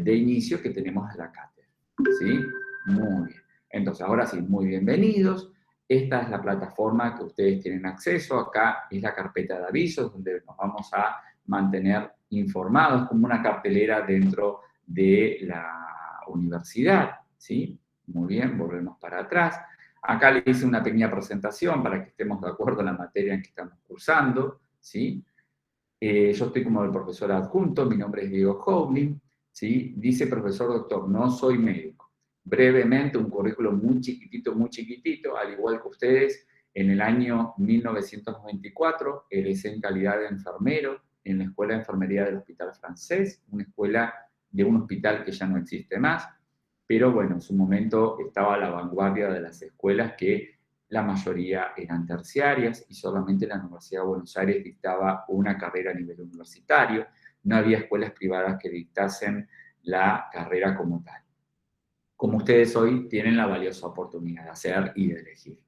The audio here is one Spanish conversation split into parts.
de inicio que tenemos en la cátedra, ¿sí? Muy bien. Entonces, ahora sí, muy bienvenidos. Esta es la plataforma que ustedes tienen acceso. Acá es la carpeta de avisos, donde nos vamos a mantener informados como una cartelera dentro de la universidad, ¿sí? Muy bien, volvemos para atrás. Acá le hice una pequeña presentación para que estemos de acuerdo en la materia en que estamos cursando, ¿sí? Yo estoy como el profesor adjunto, mi nombre es Diego Howling, ¿sí? Dice profesor doctor, no soy médico. Brevemente, un currículum muy chiquitito, al igual que ustedes, en el año 1994 egresé en calidad de enfermero en la Escuela de Enfermería del Hospital Francés, una escuela de un hospital que ya no existe más, pero bueno, en su momento estaba a la vanguardia de las escuelas que la mayoría eran terciarias y solamente la Universidad de Buenos Aires dictaba una carrera a nivel universitario. No había escuelas privadas que dictasen la carrera como tal. Como ustedes hoy tienen la valiosa oportunidad de hacer y de elegir.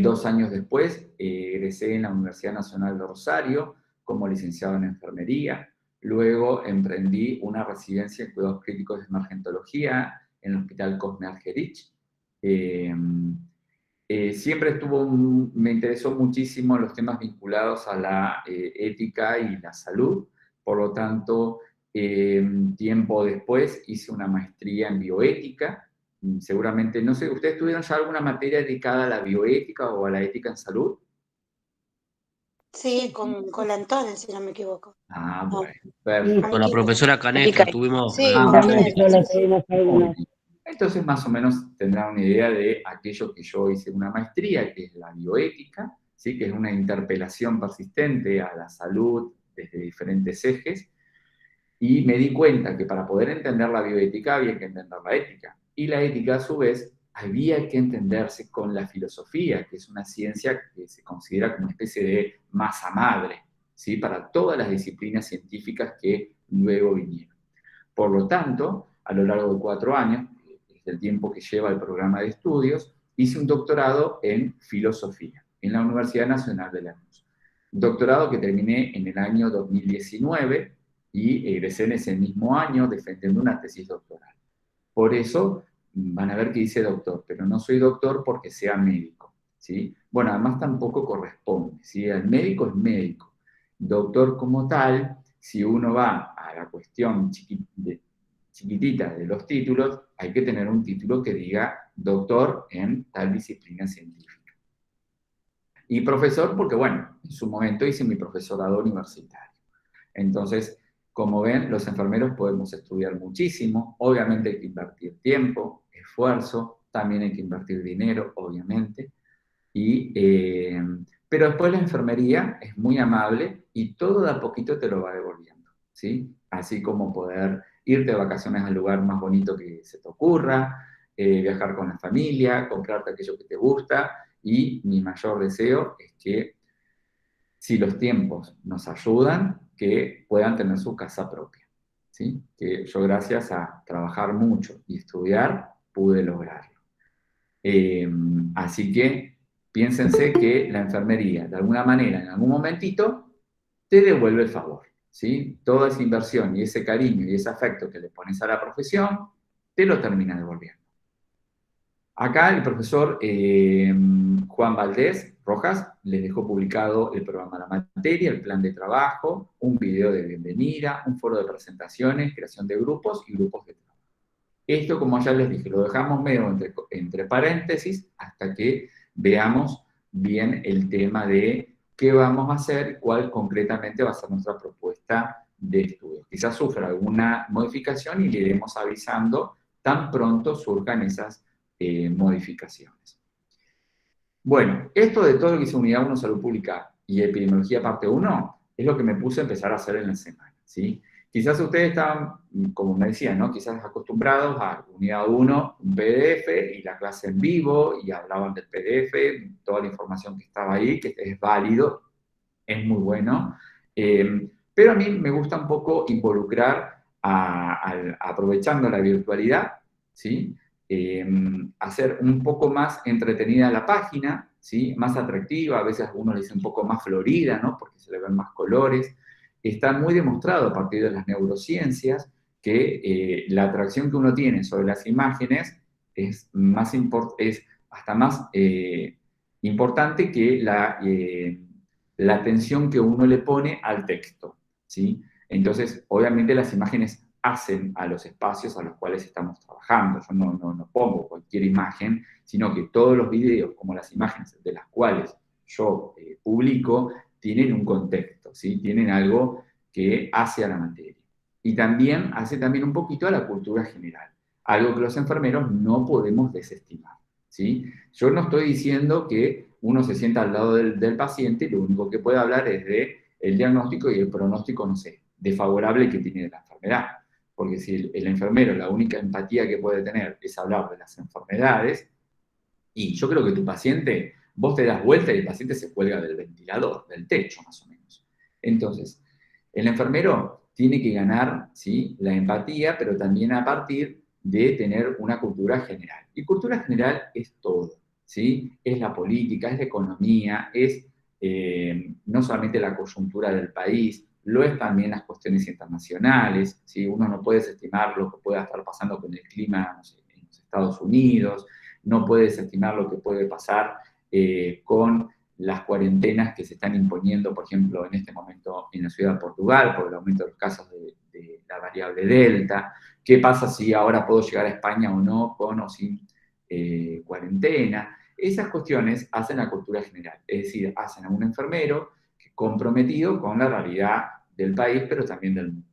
2 años después, egresé en la Universidad Nacional de Rosario como licenciado en enfermería. Luego emprendí una residencia en cuidados críticos de emergentología en el Hospital Cosme Argerich. Siempre me interesó muchísimo los temas vinculados a la ética y la salud, por lo tanto, tiempo después hice una maestría en bioética, seguramente, no sé, ¿ustedes tuvieron ya alguna materia dedicada a la bioética o a la ética en salud? Sí, con Antones, si no me equivoco. Ah, bueno, Sí, perfecto. Con la profesora Canestra tuvimos... Sí, Ah, con también Canestra, solo sí, sí. tuvimos Muy algunos. bien. Entonces, más o menos tendrán una idea de aquello que yo hice una maestría, que es la bioética, ¿sí? Que es una interpelación persistente a la salud desde diferentes ejes, y me di cuenta que para poder entender la bioética había que entender la ética, y la ética a su vez había que entenderse con la filosofía, que es una ciencia que se considera como una especie de masa madre, ¿sí? Para todas las disciplinas científicas que luego vinieron. Por lo tanto, a lo largo de 4 años, que es el tiempo que lleva el programa de estudios, hice un doctorado en filosofía en la Universidad Nacional de Lanús. Un doctorado que terminé en el año 2019 y egresé en ese mismo año defendiendo una tesis doctoral. Por eso van a ver que dice doctor, pero no soy doctor porque sea médico, ¿sí? Bueno, además tampoco corresponde, ¿sí? El médico es médico. Doctor como tal, si uno va a la cuestión chiquitita de los títulos, hay que tener un título que diga doctor en tal disciplina científica. Y profesor porque, bueno, en su momento hice mi profesorado universitario. Entonces, como ven, los enfermeros podemos estudiar muchísimo, obviamente hay que invertir tiempo, esfuerzo, también hay que invertir dinero, obviamente, pero después la enfermería es muy amable y todo de a poquito te lo va devolviendo, ¿sí? Así como poder irte de vacaciones al lugar más bonito que se te ocurra, viajar con la familia, comprarte aquello que te gusta, y mi mayor deseo es que si los tiempos nos ayudan, que puedan tener su casa propia, ¿sí? Que yo gracias a trabajar mucho y estudiar pude lograrlo. Así que piénsense que la enfermería, de alguna manera, en algún momentito, te devuelve el favor, ¿sí? Toda esa inversión y ese cariño y ese afecto que le pones a la profesión, te lo termina devolviendo. Acá el profesor Juan Valdés Rojas les dejó publicado el programa de la materia, el plan de trabajo, un video de bienvenida, un foro de presentaciones, creación de grupos y grupos de trabajo. Esto, como ya les dije, lo dejamos medio entre paréntesis hasta que veamos bien el tema de qué vamos a hacer, cuál concretamente va a ser nuestra propuesta de estudio. Quizás sufra alguna modificación y le iremos avisando tan pronto surjan esas modificaciones. Bueno, esto de todo lo que hice Unidad 1, Salud Pública y Epidemiología Parte 1, es lo que me puse a empezar a hacer en la semana, ¿sí? Quizás ustedes estaban, como me decían, ¿no? Quizás acostumbrados a Unidad 1, un PDF y la clase en vivo, y hablaban del PDF, toda la información que estaba ahí, que es válido, es muy bueno, pero a mí me gusta un poco involucrar, aprovechando la virtualidad, ¿sí? Hacer un poco más entretenida la página, ¿sí? Más atractiva, a veces uno le dice un poco más florida, ¿no? Porque se le ven más colores. Está muy demostrado a partir de las neurociencias que la atracción que uno tiene sobre las imágenes es hasta más importante que la atención que uno le pone al texto, ¿sí? Entonces, obviamente las imágenes hacen a los espacios a los cuales estamos trabajando. Yo no pongo cualquier imagen, sino que todos los videos, como las imágenes de las cuales yo publico, tienen un contexto, ¿sí? Tienen algo que hace a la materia. Y también hace también un poquito a la cultura general, algo que los enfermeros no podemos desestimar, ¿sí? Yo no estoy diciendo que uno se sienta al lado del paciente y lo único que puede hablar es de el diagnóstico y el pronóstico, no sé, desfavorable que tiene de la enfermedad. Porque si el enfermero, la única empatía que puede tener es hablar de las enfermedades, y yo creo que tu paciente, vos te das vuelta y el paciente se cuelga del ventilador, del techo más o menos. Entonces, el enfermero tiene que ganar, ¿sí?, la empatía, pero también a partir de tener una cultura general. Y cultura general es todo, ¿sí? Es la política, es la economía, es no solamente la coyuntura del país, lo es también las cuestiones internacionales, ¿sí? Uno no puede desestimar lo que pueda estar pasando con el clima, no sé, en los Estados Unidos, no puede desestimar lo que puede pasar con las cuarentenas que se están imponiendo, por ejemplo, en este momento en la ciudad de Portugal, por el aumento de los casos de la variable Delta. ¿Qué pasa si ahora puedo llegar a España o no, con o sin cuarentena? Esas cuestiones hacen la cultura general, es decir, hacen a un enfermero comprometido con la realidad del país, pero también del mundo.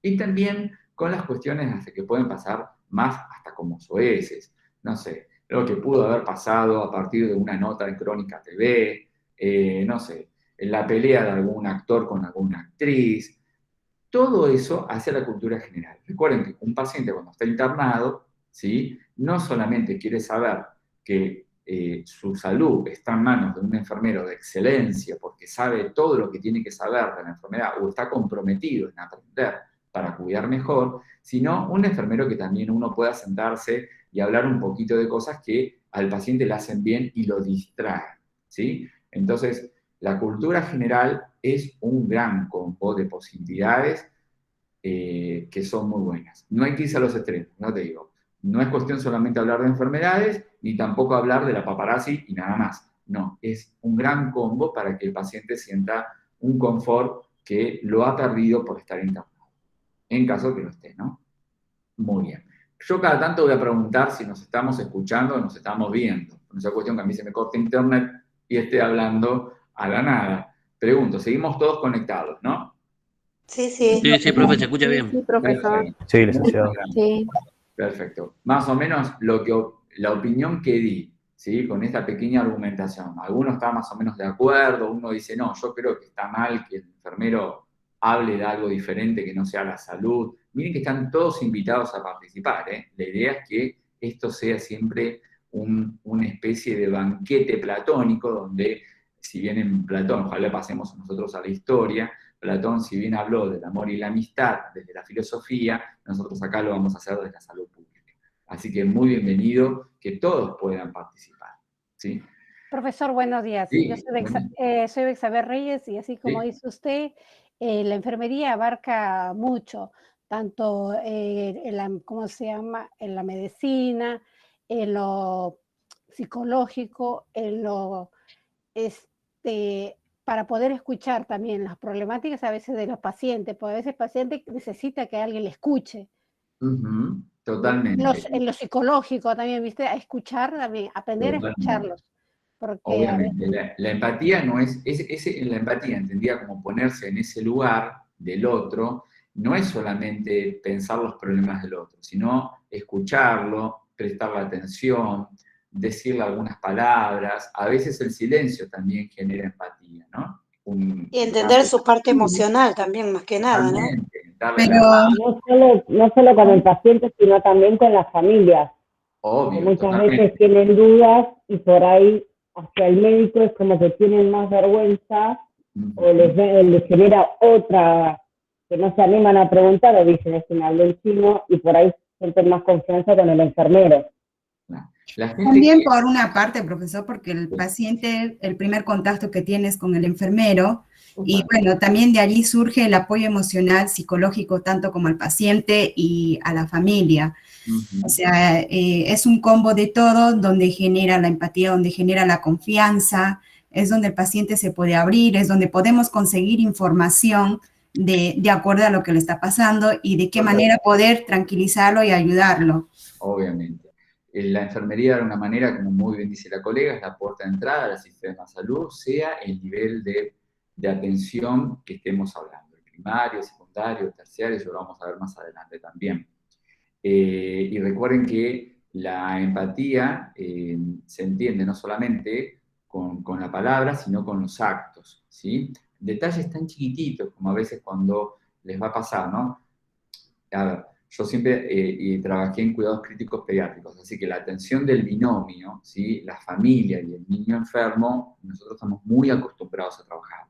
Y también con las cuestiones hasta que pueden pasar más hasta como soeces, no sé, lo que pudo haber pasado a partir de una nota en Crónica TV, no sé, en la pelea de algún actor con alguna actriz. Todo eso hace la cultura general. Recuerden que un paciente cuando está internado, ¿sí?, no solamente quiere saber que su salud está en manos de un enfermero de excelencia porque sabe todo lo que tiene que saber de la enfermedad o está comprometido en aprender para cuidar mejor, sino un enfermero que también uno pueda sentarse y hablar un poquito de cosas que al paciente le hacen bien y lo distraen, ¿sí? Entonces, la cultura general es un gran combo de posibilidades que son muy buenas. No hay que irse a los extremos, no te digo. No es cuestión solamente hablar de enfermedades, ni tampoco hablar de la paparazzi y nada más. No, es un gran combo para que el paciente sienta un confort que lo ha perdido por estar internado, en caso que lo esté, ¿no? Muy bien. Yo cada tanto voy a preguntar si nos estamos escuchando o nos estamos viendo. No es cuestión que a mí se me corte internet y esté hablando a la nada. Pregunto, seguimos todos conectados, ¿no? Sí, sí. Sí, sí, profe, se escucha bien. Sí, profesor. Perfecto. Sí, licenciado. Sí. Perfecto. Más o menos la opinión que di, ¿sí?, con esta pequeña argumentación. Alguno está más o menos de acuerdo, uno dice, no, yo creo que está mal que el enfermero hable de algo diferente que no sea la salud. Miren que están todos invitados a participar, ¿eh? La idea es que esto sea siempre una especie de banquete platónico donde, si bien en Platón, ojalá pasemos nosotros a la historia, Platón, si bien habló del amor y la amistad desde la filosofía, nosotros acá lo vamos a hacer desde la salud pública. Así que muy bienvenido, que todos puedan participar, ¿sí? Profesor, buenos días. Sí, Yo soy Bexaber Reyes y así como sí. dice usted, la enfermería abarca mucho, tanto ¿cómo se llama?, en la medicina, en lo psicológico, en lo para poder escuchar también las problemáticas a veces de los pacientes, porque a veces el paciente necesita que alguien le escuche. Totalmente. En lo psicológico también, ¿viste? A escuchar también, aprender Totalmente. a escucharlos. Porque Obviamente, la empatía no es la empatía entendida como ponerse en ese lugar del otro, no es solamente pensar los problemas del otro, sino escucharlo, prestarle atención, decirle algunas palabras. A veces el silencio también genera empatía, ¿no? Y entender su parte emocional también, más que nada, ¿no? Darle Pero no solo con el paciente, sino también con las familias. Obvio, Muchas totalmente. veces tienen dudas y por ahí hacia el médico es como que tienen más vergüenza o les genera otra, que no se animan a preguntar o dicen es que me habló el chino y por ahí sienten más confianza con el enfermero. También por una parte, profesor, porque el paciente, el primer contacto que tiene es con el enfermero Y bueno, también de allí surge el apoyo emocional, psicológico, tanto como al paciente y a la familia. O sea, es un combo de todo donde genera la empatía, donde genera la confianza, es donde el paciente se puede abrir, es donde podemos conseguir información de acuerdo a lo que le está pasando y de qué manera poder tranquilizarlo y ayudarlo. Obviamente. La enfermería, de una manera, como muy bien dice la colega, es la puerta de entrada al sistema de salud, sea el nivel de atención que estemos hablando, el primario, el secundario, el terciario, eso lo vamos a ver más adelante también. Y recuerden que la empatía se entiende no solamente con la palabra, sino con los actos, ¿sí? Detalles tan chiquititos como a veces cuando les va a pasar, ¿no? A ver, yo siempre trabajé en cuidados críticos pediátricos, así que la atención del binomio, ¿sí? La familia y el niño enfermo, nosotros estamos muy acostumbrados a trabajar.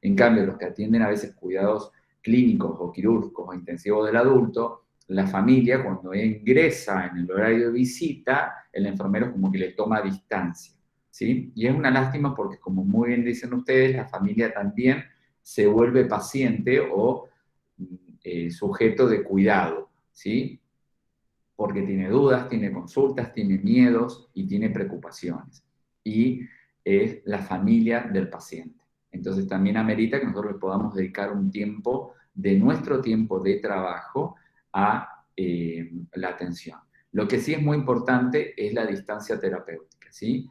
En cambio, los que atienden a veces cuidados clínicos o quirúrgicos o intensivos del adulto, la familia cuando ingresa en el horario de visita, el enfermero como que le toma distancia, ¿sí? Y es una lástima porque, como muy bien dicen ustedes, la familia también se vuelve paciente o sujeto de cuidado, ¿sí? Porque tiene dudas, tiene consultas, tiene miedos y tiene preocupaciones. Y es la familia del paciente. Entonces también amerita que nosotros le podamos dedicar un tiempo de nuestro tiempo de trabajo a la atención. Lo que sí es muy importante es la distancia terapéutica, ¿sí?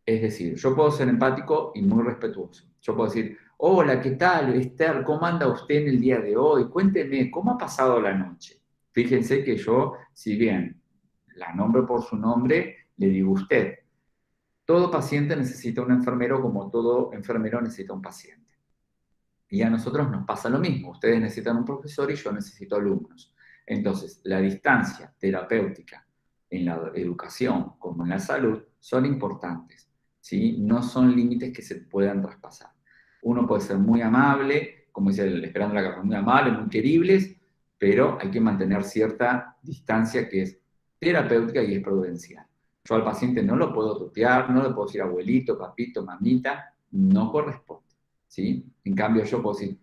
Es decir, yo puedo ser empático y muy respetuoso. Yo puedo decir, hola, ¿qué tal, Esther? ¿Cómo anda usted en el día de hoy? Cuénteme, ¿cómo ha pasado la noche? Fíjense que yo, si bien la nombro por su nombre, le digo usted. Todo paciente necesita un enfermero como todo enfermero necesita un paciente. Y a nosotros nos pasa lo mismo. Ustedes necesitan un profesor y yo necesito alumnos. Entonces, la distancia terapéutica en la educación como en la salud son importantes, ¿sí? No son límites que se puedan traspasar. Uno puede ser muy amable, como dice el Esperando la Carta, muy amable, muy queribles, pero hay que mantener cierta distancia que es terapéutica y es prudencial. Yo al paciente no lo puedo tutear, no le puedo decir abuelito, papito, mamita, no corresponde, ¿sí? En cambio, yo puedo decir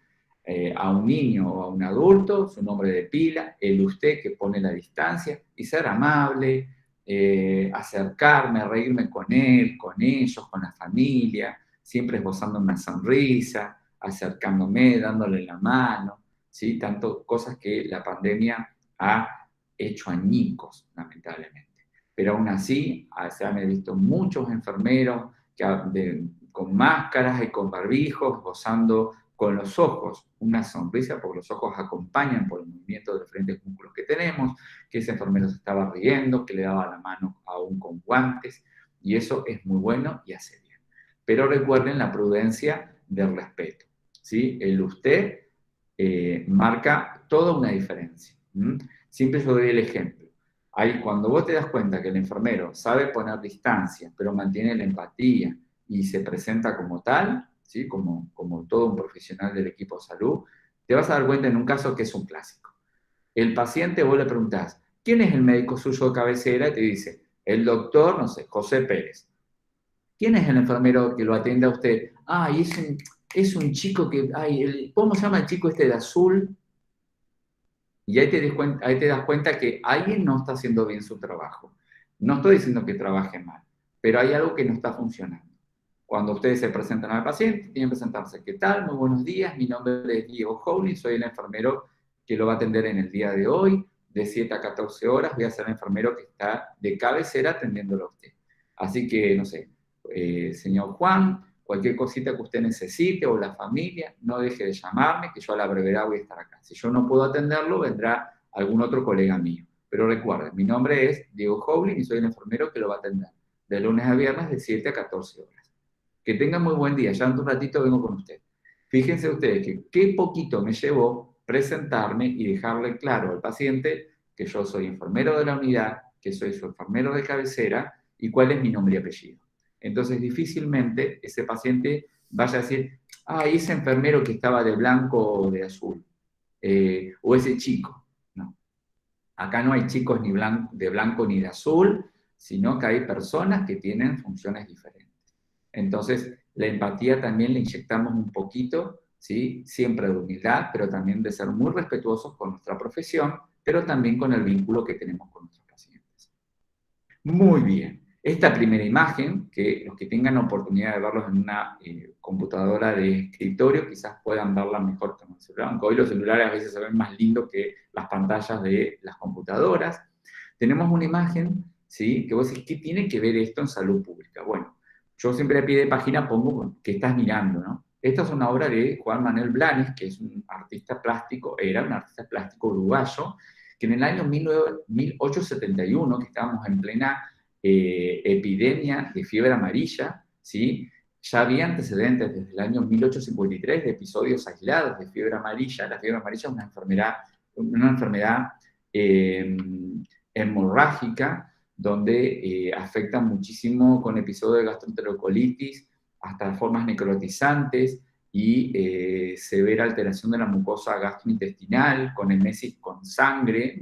a un niño o a un adulto su nombre de pila, el usted que pone la distancia, y ser amable, acercarme, reírme con él, con ellos, con la familia, siempre esbozando una sonrisa, acercándome, dándole la mano, ¿sí? Tanto cosas que la pandemia ha hecho añicos, lamentablemente. Pero aún así, se han visto muchos enfermeros con máscaras y con barbijos, gozando con los ojos una sonrisa, porque los ojos acompañan por el movimiento de los diferentes músculos que tenemos, que ese enfermero se estaba riendo, que le daba la mano aún con guantes, y eso es muy bueno y hace bien. Pero recuerden la prudencia del respeto, ¿sí? El usted marca toda una diferencia. Siempre yo doy el ejemplo. Ahí, cuando vos te das cuenta que el enfermero sabe poner distancia, pero mantiene la empatía y se presenta como tal, ¿sí? como todo un profesional del equipo de salud, te vas a dar cuenta en un caso que es un clásico. El paciente, vos le preguntás, ¿quién es el médico suyo de cabecera? Y te dice, el doctor, no sé, José Pérez. ¿Quién es el enfermero que lo atiende a usted? Ay, es un chico que, ¿cómo se llama el chico este de azul? Y ahí te das cuenta que alguien no está haciendo bien su trabajo. No estoy diciendo que trabaje mal, pero hay algo que no está funcionando. Cuando ustedes se presentan al paciente, tienen que presentarse. ¿Qué tal? Muy buenos días. Mi nombre es Diego Howley. Soy el enfermero que lo va a atender en el día de hoy. De 7 a 14 horas voy a ser el enfermero que está de cabecera atendiéndolo a usted. Así que, no sé, señor Juan, cualquier cosita que usted necesite o la familia, no deje de llamarme, que yo a la brevedad voy a estar acá. Si yo no puedo atenderlo, vendrá algún otro colega mío. Pero recuerden, mi nombre es Diego Howley y soy el enfermero que lo va a atender de lunes a viernes de 7 a 14 horas. Que tengan muy buen día, ya en un ratito vengo con usted. Fíjense ustedes que qué poquito me llevó presentarme y dejarle claro al paciente que yo soy enfermero de la unidad, que soy su enfermero de cabecera y cuál es mi nombre y apellido. Entonces difícilmente ese paciente vaya a decir, ese enfermero que estaba de blanco o de azul, o ese chico. No. Acá no hay chicos ni de blanco ni de azul, sino que hay personas que tienen funciones diferentes. Entonces, La empatía también le inyectamos un poquito, ¿sí? Siempre de humildad, pero también de ser muy respetuosos con nuestra profesión, pero también con el vínculo que tenemos con nuestros pacientes. Muy bien. Esta primera imagen, que los que tengan oportunidad de verlos en una computadora de escritorio, quizás puedan verla mejor con el celular, aunque hoy los celulares a veces se ven más lindos que las pantallas de las computadoras. Tenemos una imagen, ¿sí? Que vos decís, ¿qué tiene que ver esto en salud pública? Bueno, yo siempre a pie de página pongo que estás mirando, ¿no? Esta es una obra de Juan Manuel Blanes, que es un artista plástico, era un artista plástico uruguayo, que en el año 1871, que estábamos en plena epidemia de fiebre amarilla, ¿sí? Ya había antecedentes desde el año 1853 de episodios aislados de fiebre amarilla. La fiebre amarilla es una enfermedad hemorrágica, donde afecta muchísimo con episodios de gastroenterocolitis, hasta formas necrotizantes y severa alteración de la mucosa gastrointestinal, con emesis con sangre.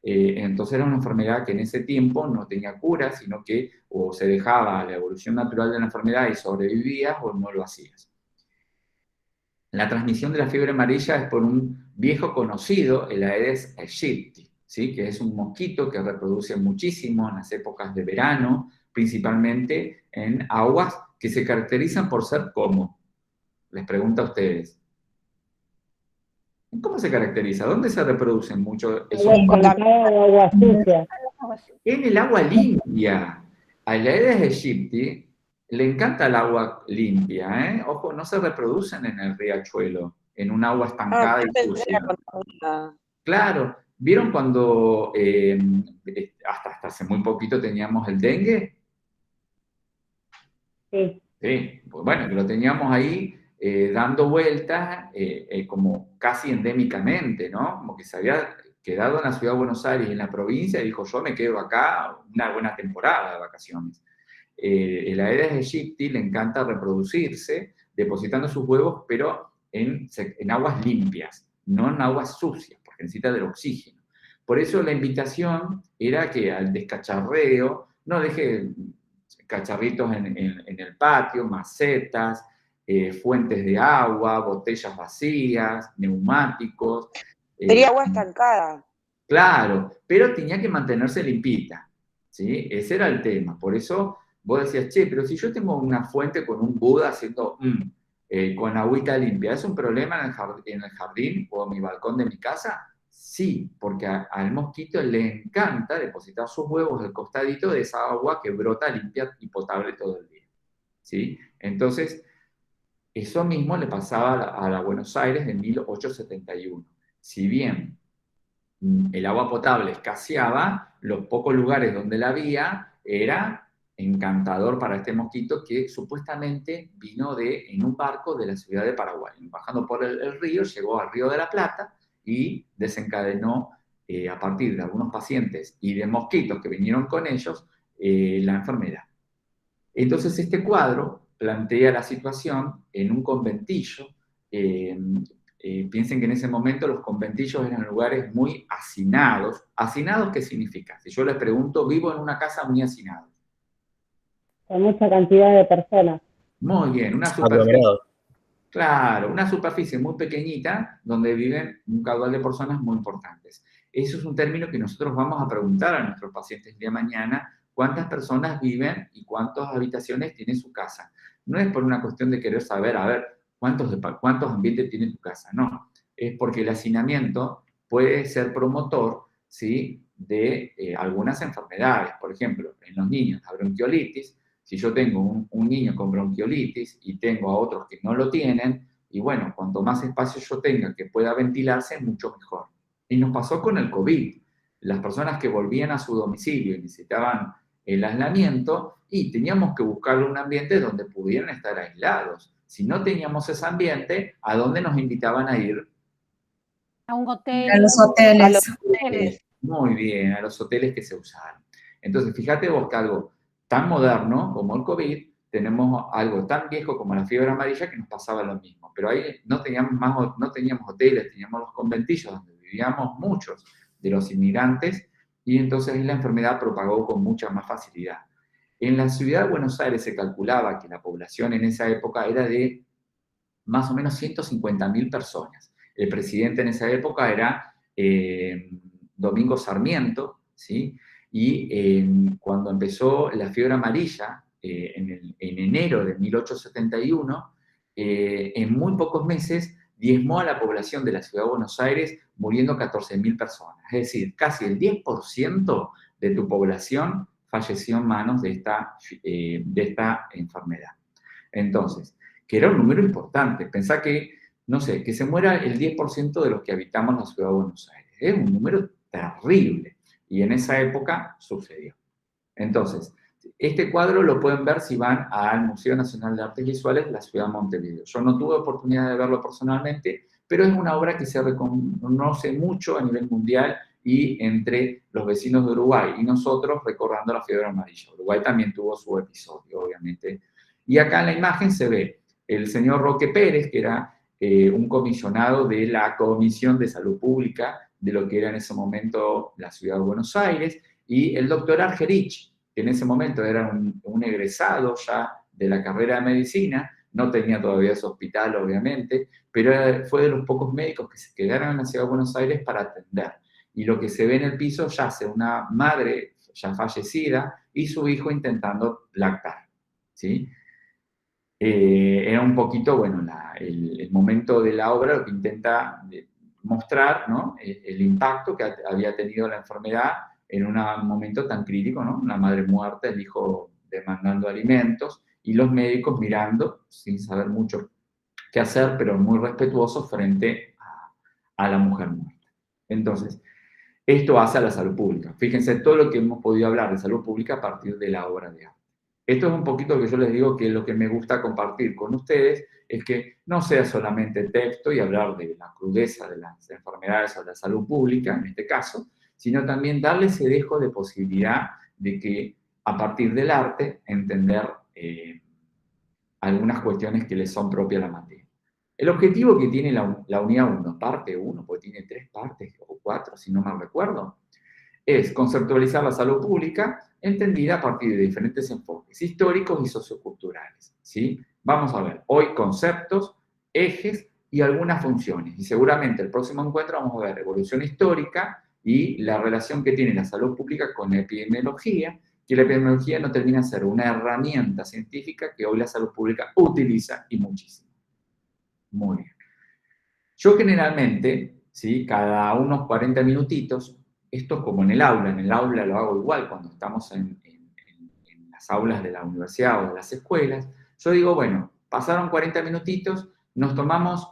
Entonces era una enfermedad que en ese tiempo no tenía cura, sino que o se dejaba la evolución natural de la enfermedad y sobrevivías o no lo hacías. La transmisión de la fiebre amarilla es por un viejo conocido, el Aedes aegypti, ¿sí? Que es un mosquito que reproduce muchísimo en las épocas de verano, principalmente en aguas que se caracterizan por ser ¿cómo? Les pregunto a ustedes. ¿Cómo se caracteriza? ¿Dónde se reproducen mucho esos? Agua sucia. En el agua limpia. A la Aedes aegypti le encanta el agua limpia, ¿eh? Ojo, no se reproducen en el riachuelo, en un agua estancada y sucia. Claro, ¿vieron cuando hasta hace muy poquito teníamos el dengue? Sí. Sí, pues bueno, que lo teníamos ahí dando vueltas como casi endémicamente, ¿no? Como que se había quedado en la ciudad de Buenos Aires y en la provincia y dijo, yo me quedo acá una buena temporada de vacaciones. El Aedes aegypti le encanta reproducirse, depositando sus huevos, pero en aguas limpias, no en aguas sucias, porque necesita del oxígeno. Por eso la invitación era que al descacharreo no deje cacharritos en el patio, macetas, fuentes de agua, botellas vacías, neumáticos. Sería agua estancada. Claro, pero tenía que mantenerse limpita, ¿sí? Ese era el tema. Por eso vos decías, che, pero si yo tengo una fuente con un Buda haciendo con agüita limpia, ¿es un problema en el jardín o en mi balcón de mi casa? Sí, porque al mosquito le encanta depositar sus huevos al costadito de esa agua que brota limpia y potable todo el día, ¿sí? Entonces, eso mismo le pasaba a la Buenos Aires de 1871. Si bien el agua potable escaseaba, los pocos lugares donde la había era encantador para este mosquito que supuestamente vino en un barco de la ciudad de Paraguay. Bajando por el río, llegó al Río de la Plata y desencadenó a partir de algunos pacientes y de mosquitos que vinieron con ellos la enfermedad. Entonces este cuadro plantea la situación en un conventillo. Piensen que en ese momento los conventillos eran lugares muy hacinados. ¿Hacinados qué significa? Si yo les pregunto, vivo en una casa muy hacinada. Con mucha cantidad de personas. Muy bien, una superficie. Claro, una superficie muy pequeñita donde viven un caudal de personas muy importantes. Eso es un término que nosotros vamos a preguntar a nuestros pacientes el día de mañana, cuántas personas viven y cuántas habitaciones tiene su casa. No es por una cuestión de querer saber, a ver, cuántos ambientes tiene tu casa, no. Es porque el hacinamiento puede ser promotor, ¿sí?, de algunas enfermedades. Por ejemplo, en los niños, la bronquiolitis. Si yo tengo un niño con bronquiolitis y tengo a otros que no lo tienen, y bueno, cuanto más espacio yo tenga que pueda ventilarse, mucho mejor. Y nos pasó con el COVID. Las personas que volvían a su domicilio y necesitaban el aislamiento, y teníamos que buscarle un ambiente donde pudieran estar aislados. Si no teníamos ese ambiente, ¿a dónde nos invitaban a ir? A un hotel. A los hoteles. A los hoteles. Muy bien, a los hoteles que se usaron. Entonces, fíjate vos que algo tan moderno como el COVID, tenemos algo tan viejo como la fiebre amarilla que nos pasaba lo mismo. Pero ahí no teníamos hoteles, teníamos los conventillos donde vivíamos muchos de los inmigrantes, y entonces ahí la enfermedad propagó con mucha más facilidad. En la ciudad de Buenos Aires se calculaba que la población en esa época era de más o menos 150.000 personas. El presidente en esa época era Domingo Sarmiento, ¿sí? Y cuando empezó la fiebre amarilla, en enero de 1871, en muy pocos meses diezmó a la población de la ciudad de Buenos Aires, muriendo 14.000 personas. Es decir, casi el 10% de tu población falleció en manos de esta enfermedad. Entonces, que era un número importante. Pensá que, no sé, que se muera el 10% de los que habitamos la ciudad de Buenos Aires. Es un número terrible. Y en esa época sucedió. Entonces, este cuadro lo pueden ver si van al Museo Nacional de Artes Visuales, la ciudad de Montevideo. Yo no tuve oportunidad de verlo personalmente, pero es una obra que se reconoce mucho a nivel mundial y entre los vecinos de Uruguay y nosotros recordando la fiebre amarilla. Uruguay también tuvo su episodio, obviamente. Y acá en la imagen se ve el señor Roque Pérez, que era un comisionado de la Comisión de Salud Pública de lo que era en ese momento la ciudad de Buenos Aires, y el doctor Argerich, que en ese momento era un egresado ya de la carrera de medicina, no tenía todavía su hospital, obviamente, pero fue de los pocos médicos que se quedaron en la ciudad de Buenos Aires para atender. Y lo que se ve en el piso yace una madre ya fallecida y su hijo intentando lactar, ¿sí? Era un poquito, bueno, el momento de la obra lo que intenta mostrar, ¿no? El impacto que había tenido la enfermedad en un momento tan crítico, ¿no? Una madre muerta, el hijo demandando alimentos y los médicos mirando sin saber mucho qué hacer, pero muy respetuosos frente a la mujer muerta. Entonces, esto hace a la salud pública. Fíjense todo lo que hemos podido hablar de salud pública a partir de la obra de arte. Esto es un poquito lo que yo les digo que lo que me gusta compartir con ustedes es que no sea solamente texto y hablar de la crudeza de las enfermedades o de la salud pública, en este caso, sino también darle ese dejo de posibilidad de que a partir del arte entender algunas cuestiones que les son propias a la materia. El objetivo que tiene la unidad 1, parte 1, porque tiene 3 partes o 4, si no mal recuerdo, es conceptualizar la salud pública entendida a partir de diferentes enfoques históricos y socioculturales, ¿sí? Vamos a ver hoy conceptos, ejes y algunas funciones. Y seguramente el próximo encuentro vamos a ver evolución histórica y la relación que tiene la salud pública con la epidemiología, que la epidemiología no termina de ser una herramienta científica que hoy la salud pública utiliza y muchísimo. Muy bien. Yo generalmente, ¿sí? Cada unos 40 minutitos, esto como en el aula lo hago igual cuando estamos en las aulas de la universidad o de las escuelas, yo digo, bueno, pasaron 40 minutitos, nos tomamos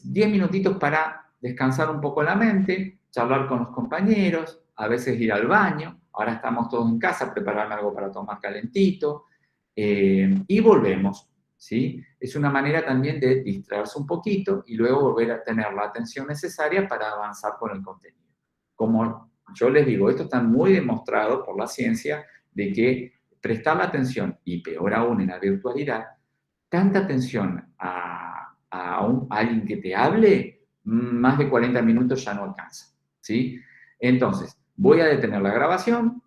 10 minutitos para descansar un poco la mente, charlar con los compañeros, a veces ir al baño, ahora estamos todos en casa, prepararme algo para tomar calentito, y volvemos, ¿sí? Es una manera también de distraerse un poquito y luego volver a tener la atención necesaria para avanzar con el contenido. Como yo les digo, esto está muy demostrado por la ciencia de que prestar la atención, y peor aún en la virtualidad, tanta atención a alguien que te hable, más de 40 minutos ya no alcanza, ¿sí? Entonces, voy a detener la grabación,